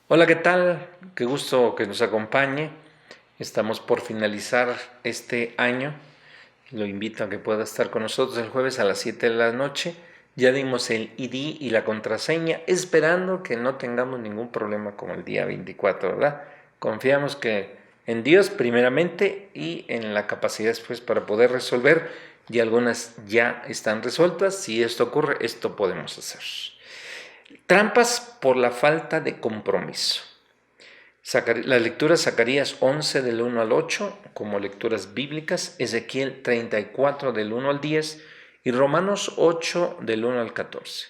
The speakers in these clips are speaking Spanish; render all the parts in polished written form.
Hola, ¿qué tal? Qué gusto que nos acompañe. Estamos por finalizar este año. Lo invito a que pueda estar con nosotros el jueves a las 7 de la noche. Ya dimos el ID y la contraseña, esperando que no tengamos ningún problema con el día 24, ¿verdad? Confiamos que en Dios primeramente y en la capacidad después para poder resolver, y algunas ya están resueltas. Si esto ocurre, esto podemos hacer. Trampas por la falta de compromiso. La lectura Zacarías 11 del 1 al 8 como lecturas bíblicas, Ezequiel 34 del 1 al 10 y Romanos 8 del 1 al 14.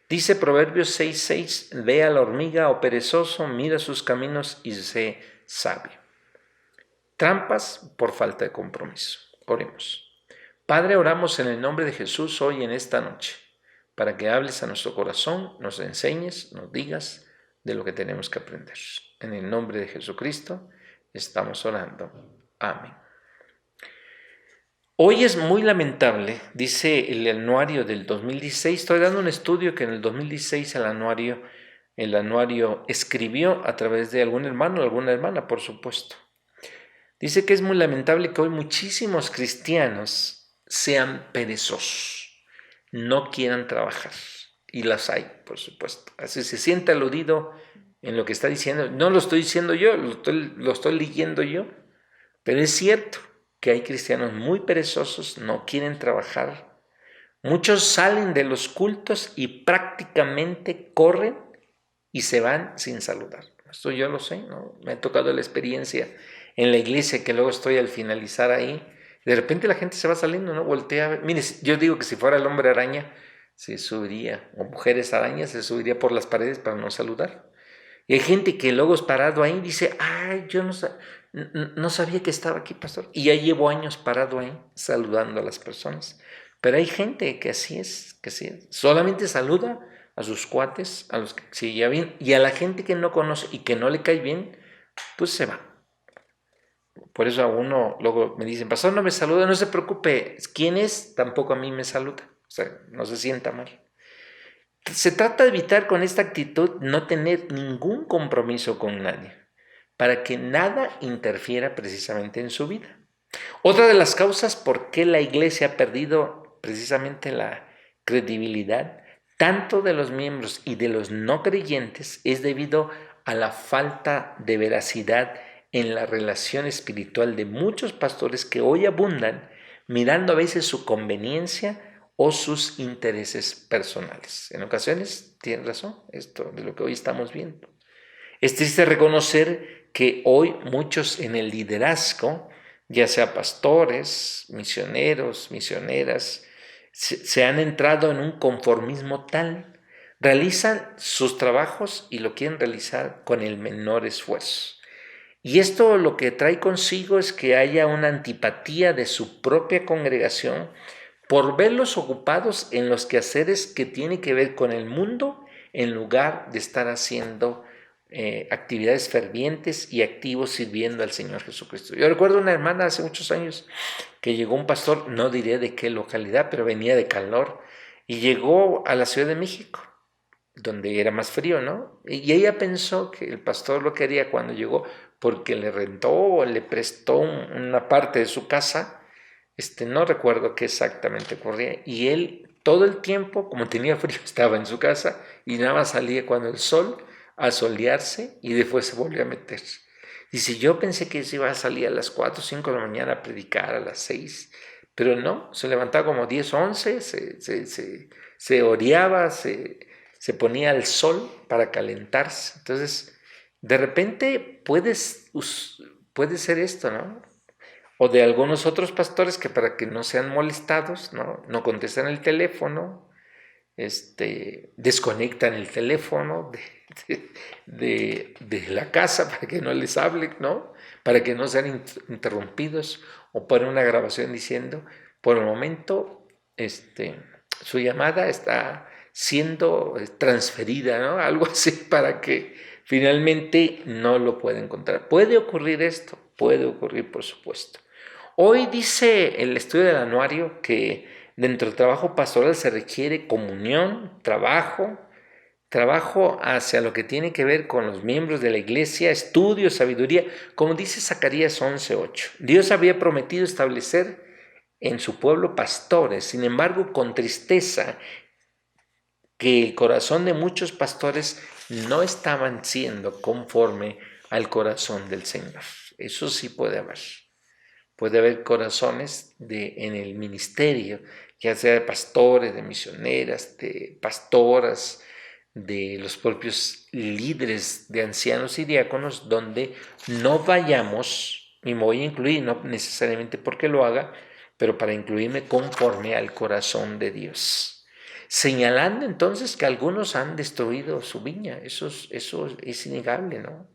Dice Proverbios 6:6, ve a la hormiga, oh perezoso, mira sus caminos y sé sabio. Trampas por falta de compromiso. Oremos. Padre, oramos en el nombre de Jesús hoy en esta noche, para que hables a nuestro corazón, nos enseñes, nos digas de lo que tenemos que aprender. En el nombre de Jesucristo estamos orando. Amén. Hoy es muy lamentable, dice el anuario del 2016, estoy dando un estudio que en el 2016 el anuario escribió a través de algún hermano o alguna hermana, por supuesto. Dice que es muy lamentable que hoy muchísimos cristianos sean perezosos, no quieran trabajar. Y las hay, por supuesto. Así se siente aludido en lo que está diciendo. No lo estoy diciendo yo, lo estoy leyendo yo. Pero es cierto que hay cristianos muy perezosos, no quieren trabajar. Muchos salen de los cultos y prácticamente corren y se van sin saludar. Esto yo lo sé, ¿no? Me ha tocado la experiencia en la iglesia que luego estoy al finalizar ahí. De repente la gente se va saliendo, ¿no? Voltea a ver. Mire, yo digo que si fuera el hombre araña, se subiría, o mujeres arañas, se subiría por las paredes para no saludar. Y hay gente que luego es parado ahí y dice, ay, yo no sabía que estaba aquí, pastor. Y ya llevo años parado ahí, saludando a las personas. Pero hay gente que así es, que así es. Solamente saluda a sus cuates, a los que se lleva bien, y a la gente que no conoce y que no le cae bien, pues se va. Por eso a uno luego me dicen, pastor, no me saluda, no se preocupe, ¿quién es? Tampoco a mí me saluda. O sea, no se sienta mal. Se trata de evitar con esta actitud no tener ningún compromiso con nadie, para que nada interfiera precisamente en su vida. Otra de las causas por qué la iglesia ha perdido precisamente la credibilidad, tanto de los miembros y de los no creyentes, es debido a la falta de veracidad en la relación espiritual de muchos pastores que hoy abundan mirando a veces su conveniencia o sus intereses personales. En ocasiones, tiene razón, esto de lo que hoy estamos viendo. Es triste reconocer que hoy muchos en el liderazgo, ya sea pastores, misioneros, misioneras, se han entrado en un conformismo tal, realizan sus trabajos y lo quieren realizar con el menor esfuerzo. Y esto lo que trae consigo es que haya una antipatía de su propia congregación por verlos ocupados en los quehaceres que tienen que ver con el mundo en lugar de estar haciendo actividades fervientes y activos sirviendo al Señor Jesucristo. Yo recuerdo una hermana hace muchos años que llegó un pastor, no diré de qué localidad, pero venía de Calor, y llegó a la Ciudad de México, donde era más frío, ¿no? Y ella pensó que el pastor lo quería cuando llegó porque le rentó o le prestó una parte de su casa. No recuerdo qué exactamente ocurría. Y él todo el tiempo, como tenía frío, estaba en su casa y nada más salía cuando el sol a solearse y después se volvió a meter. Dice, yo pensé que se iba a salir a las 4 o 5 de la mañana a predicar a las 6, pero no, se levantaba como 10 o 11, se oreaba, se ponía al sol para calentarse. Entonces, de repente puede ser esto, ¿no? O de algunos otros pastores que para que no sean molestados, no contestan el teléfono, desconectan el teléfono de la casa para que no les hable, ¿no? Para que no sean interrumpidos, o ponen una grabación diciendo, por el momento, su llamada está siendo transferida, ¿no? Algo así para que finalmente no lo pueda encontrar. Puede ocurrir esto, puede ocurrir, por supuesto. Hoy dice el estudio del anuario que dentro del trabajo pastoral se requiere comunión, trabajo trabajo hacia lo que tiene que ver con los miembros de la iglesia, estudio, sabiduría, como dice Zacarías 11:8. Dios había prometido establecer en su pueblo pastores, sin embargo, con tristeza, que el corazón de muchos pastores no estaban siendo conforme al corazón del Señor. Eso sí puede haber. Puede haber corazones en el ministerio, ya sea de pastores, de misioneras, de pastoras, de los propios líderes de ancianos y diáconos, donde no vayamos, y me voy a incluir, no necesariamente porque lo haga, pero para incluirme conforme al corazón de Dios. Señalando entonces que algunos han destruido su viña, eso es innegable, ¿no?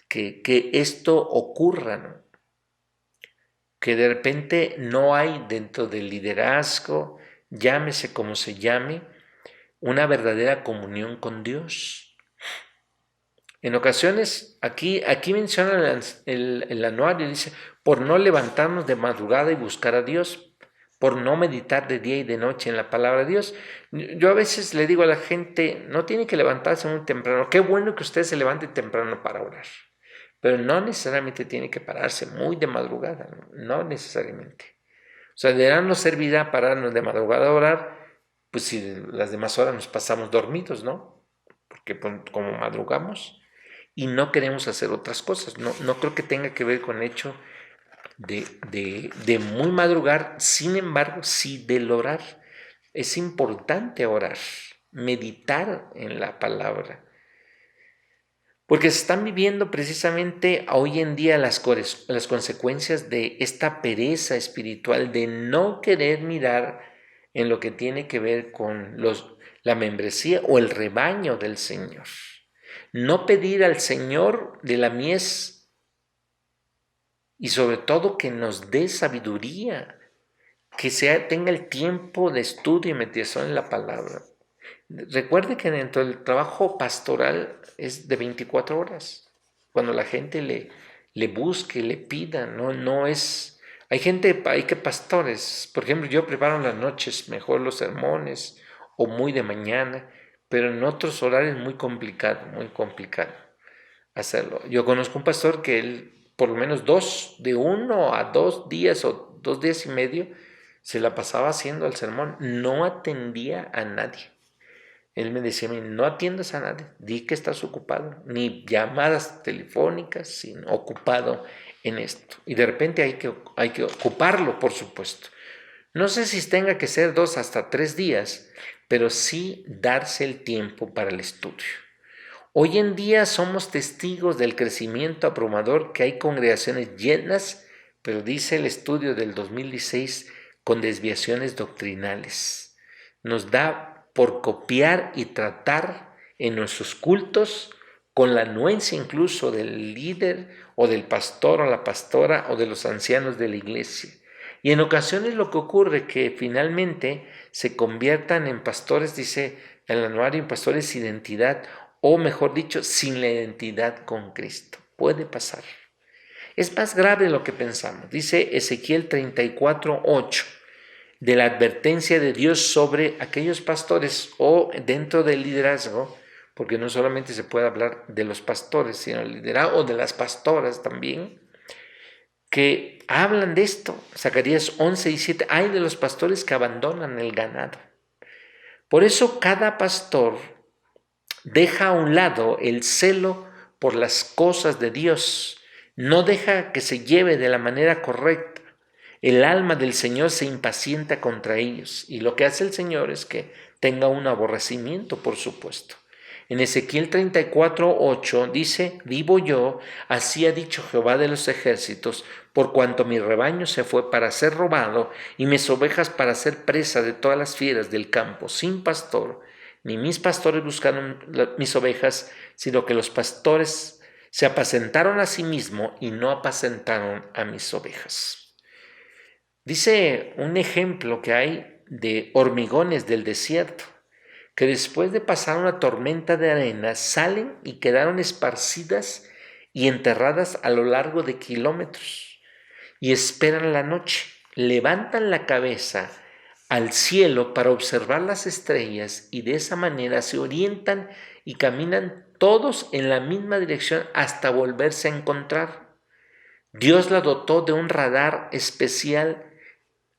Que esto ocurra, ¿no? Que de repente no hay dentro del liderazgo, llámese como se llame, una verdadera comunión con Dios. En ocasiones, aquí menciona el anuario, dice, por no levantarnos de madrugada y buscar a Dios, por no meditar de día y de noche en la palabra de Dios. Yo a veces le digo a la gente, no tiene que levantarse muy temprano, qué bueno que usted se levante temprano para orar. Pero no necesariamente tiene que pararse muy de madrugada, no necesariamente. O sea, de nada nos servirá pararnos de madrugada a orar, pues si las demás horas nos pasamos dormidos, ¿no? Porque como madrugamos y no queremos hacer otras cosas, no creo que tenga que ver con el hecho de muy madrugar, sin embargo, sí del orar. Es importante orar, meditar en la palabra. Porque se están viviendo precisamente hoy en día las consecuencias de esta pereza espiritual de no querer mirar en lo que tiene que ver con la membresía o el rebaño del Señor. No pedir al Señor de la mies y sobre todo que nos dé sabiduría, que tenga el tiempo de estudio y meditación en la palabra. Recuerde que dentro del trabajo pastoral es de 24 horas. Cuando la gente le busque, le pida, no es... Hay que pastores, por ejemplo, yo preparo en las noches mejor los sermones o muy de mañana, pero en otros horarios muy complicado hacerlo. Yo conozco un pastor que él por lo menos de 1 a 2 días o 2 días y medio se la pasaba haciendo el sermón, no atendía a nadie. Él me decía, no atiendas a nadie, di que estás ocupado, ni llamadas telefónicas, sino ocupado en esto. Y de repente hay que ocuparlo, por supuesto. No sé si tenga que ser 2 hasta 3 días, pero sí darse el tiempo para el estudio. Hoy en día somos testigos del crecimiento abrumador, que hay congregaciones llenas, pero dice el estudio del 2016, con desviaciones doctrinales. Nos da por copiar y tratar en nuestros cultos con la anuencia incluso del líder o del pastor o la pastora o de los ancianos de la iglesia. Y en ocasiones lo que ocurre es que finalmente se conviertan en pastores, dice el anuario, en pastores sin identidad, o mejor dicho, sin la identidad con Cristo. Puede pasar. Es más grave de lo que pensamos. Dice Ezequiel 34:8, de la advertencia de Dios sobre aquellos pastores o dentro del liderazgo, porque no solamente se puede hablar de los pastores, sino del liderazgo o de las pastoras también, que hablan de esto. Zacarías 11:7, hay de los pastores que abandonan el ganado. Por eso cada pastor deja a un lado el celo por las cosas de Dios, no deja que se lleve de la manera correcta. El alma del Señor se impacienta contra ellos, y lo que hace el Señor es que tenga un aborrecimiento, por supuesto. En Ezequiel 34:8 dice, vivo yo, así ha dicho Jehová de los ejércitos, por cuanto mi rebaño se fue para ser robado y mis ovejas para ser presa de todas las fieras del campo, sin pastor, ni mis pastores buscaron mis ovejas, sino que los pastores se apacentaron a sí mismos y no apacentaron a mis ovejas. Dice un ejemplo que hay de hormigones del desierto, que después de pasar una tormenta de arena salen y quedaron esparcidas y enterradas a lo largo de kilómetros y esperan la noche, levantan la cabeza al cielo para observar las estrellas y de esa manera se orientan y caminan todos en la misma dirección hasta volverse a encontrar. Dios la dotó de un radar especial.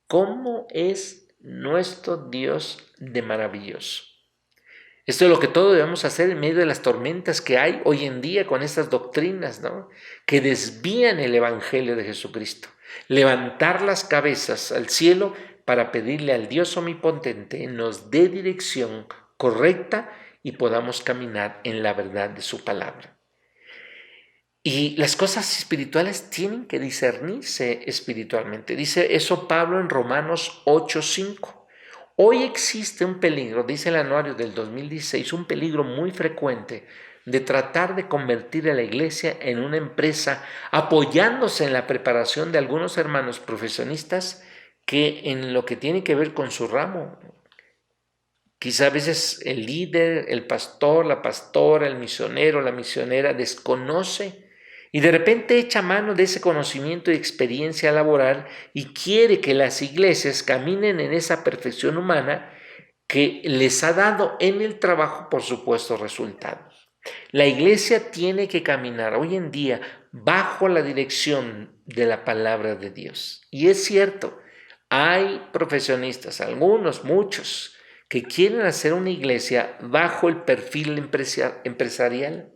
¿Cómo es nuestro Dios de maravilloso? Esto es lo que todos debemos hacer en medio de las tormentas que hay hoy en día con estas doctrinas, ¿no?, que desvían el Evangelio de Jesucristo. Levantar las cabezas al cielo para pedirle al Dios omnipotente nos dé dirección correcta y podamos caminar en la verdad de su palabra. Y las cosas espirituales tienen que discernirse espiritualmente. Dice eso Pablo en Romanos 8:5. Hoy existe un peligro, dice el anuario del 2016, un peligro muy frecuente de tratar de convertir a la iglesia en una empresa apoyándose en la preparación de algunos hermanos profesionistas que en lo que tiene que ver con su ramo, quizá a veces el líder, el pastor, la pastora, el misionero, la misionera desconoce y de repente echa mano de ese conocimiento y experiencia laboral y quiere que las iglesias caminen en esa perfección humana que les ha dado en el trabajo, por supuesto, resultados. La iglesia tiene que caminar hoy en día bajo la dirección de la palabra de Dios. Y es cierto, hay profesionistas, algunos, muchos, que quieren hacer una iglesia bajo el perfil empresarial.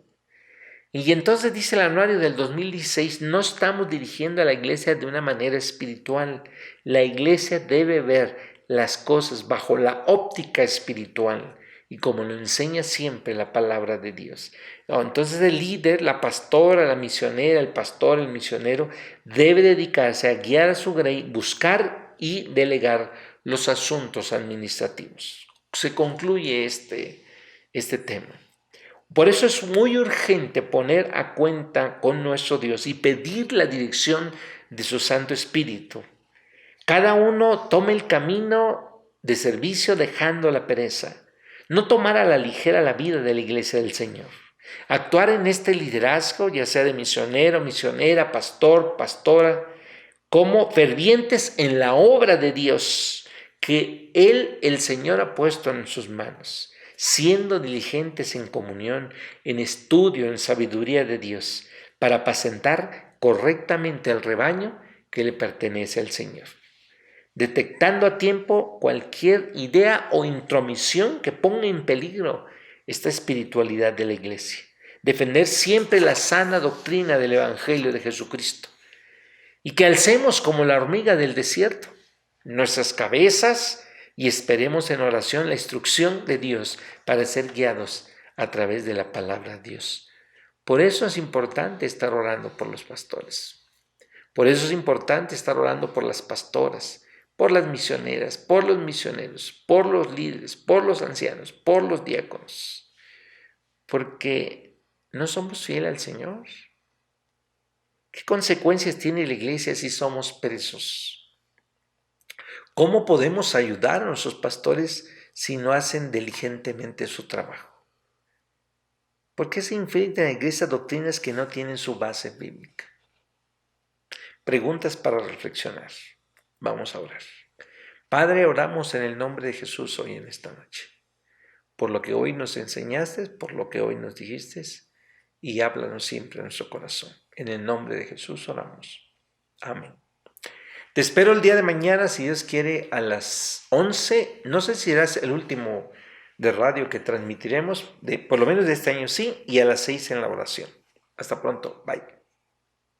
Y entonces dice el anuario del 2016, no estamos dirigiendo a la iglesia de una manera espiritual. La iglesia debe ver las cosas bajo la óptica espiritual y como lo enseña siempre la palabra de Dios. Entonces el líder, la pastora, la misionera, el pastor, el misionero, debe dedicarse a guiar a su grey, buscar y delegar los asuntos administrativos. Se concluye este tema. Por eso es muy urgente poner a cuenta con nuestro Dios y pedir la dirección de su Santo Espíritu. Cada uno tome el camino de servicio dejando la pereza. No tomar a la ligera la vida de la iglesia del Señor. Actuar en este liderazgo, ya sea de misionero, misionera, pastor, pastora, como fervientes en la obra de Dios que Él, el Señor, ha puesto en sus manos, siendo diligentes en comunión, en estudio, en sabiduría de Dios, para apacentar correctamente el rebaño que le pertenece al Señor, detectando a tiempo cualquier idea o intromisión que ponga en peligro esta espiritualidad de la iglesia, defender siempre la sana doctrina del Evangelio de Jesucristo, y que alcemos como la hormiga del desierto nuestras cabezas y esperemos en oración la instrucción de Dios para ser guiados a través de la palabra de Dios. Por eso es importante estar orando por los pastores. Por eso es importante estar orando por las pastoras, por las misioneras, por los misioneros, por los líderes, por los ancianos, por los diáconos. Porque no somos fieles al Señor. ¿Qué consecuencias tiene la iglesia si somos presos? ¿Cómo podemos ayudar a nuestros pastores si no hacen diligentemente su trabajo? ¿Por qué se infiltran en la iglesia doctrinas que no tienen su base bíblica? Preguntas para reflexionar. Vamos a orar. Padre, oramos en el nombre de Jesús hoy en esta noche. Por lo que hoy nos enseñaste, por lo que hoy nos dijiste, y háblanos siempre en nuestro corazón. En el nombre de Jesús oramos. Amén. Te espero el día de mañana, si Dios quiere, a las 11. No sé si será el último de radio que transmitiremos, por lo menos de este año sí, y a las 6 en la oración. Hasta pronto. Bye.